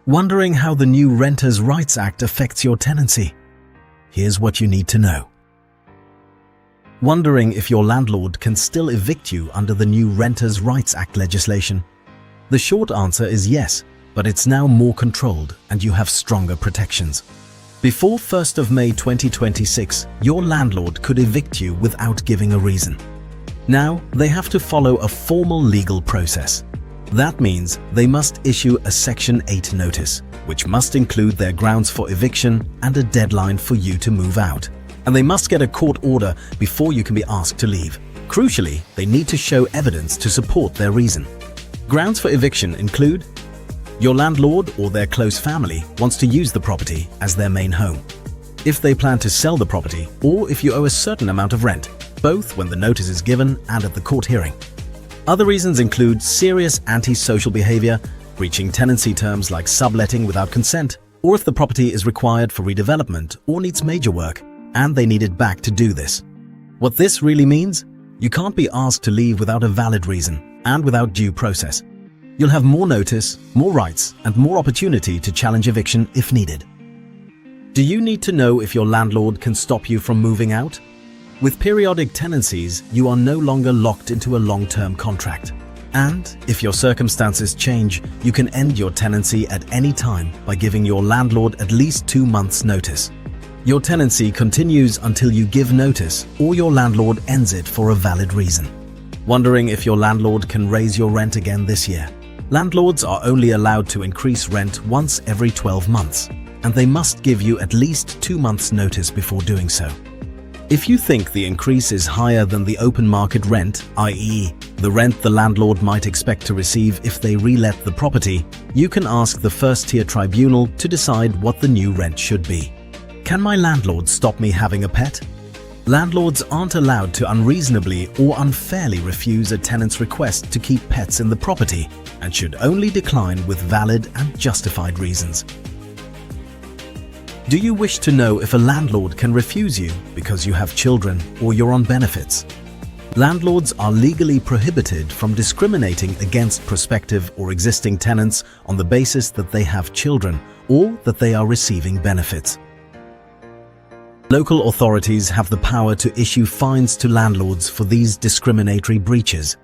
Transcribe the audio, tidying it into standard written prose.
Wondering how the new Renters' Rights Act affects your tenancy? Here's what you need to know. Wondering if your landlord can still evict you under the new Renters' Rights Act legislation? The short answer is yes, but it's now more controlled and you have stronger protections. Before 1st of May 2026, your landlord could evict you without giving a reason. Now, they have to follow a formal legal process. That means they must issue a Section 8 notice, which must include their grounds for eviction and a deadline for you to move out. And they must get a court order before you can be asked to leave. Crucially, they need to show evidence to support their reason. Grounds for eviction include your landlord or their close family wants to use the property as their main home, if they plan to sell the property, or if you owe a certain amount of rent, both when the notice is given and at the court hearing. Other reasons include serious antisocial behavior, breaching tenancy terms like subletting without consent, or if the property is required for redevelopment or needs major work, and they need it back to do this. What this really means? You can't be asked to leave without a valid reason and without due process. You'll have more notice, more rights, and more opportunity to challenge eviction if needed. Do you need to know if your landlord can stop you from moving out? With periodic tenancies, you are no longer locked into a long-term contract. And if your circumstances change, you can end your tenancy at any time by giving your landlord at least 2 months' notice. Your tenancy continues until you give notice or your landlord ends it for a valid reason. Wondering if your landlord can raise your rent again this year? Landlords are only allowed to increase rent once every 12 months, and they must give you at least 2 months' notice before doing so. If you think the increase is higher than the open market rent, i.e., the rent the landlord might expect to receive if they relet the property, you can ask the first-tier tribunal to decide what the new rent should be. Can my landlord stop me having a pet? Landlords aren't allowed to unreasonably or unfairly refuse a tenant's request to keep pets in the property and should only decline with valid and justified reasons. Do you wish to know if a landlord can refuse you because you have children or you're on benefits? Landlords are legally prohibited from discriminating against prospective or existing tenants on the basis that they have children or that they are receiving benefits. Local authorities have the power to issue fines to landlords for these discriminatory breaches.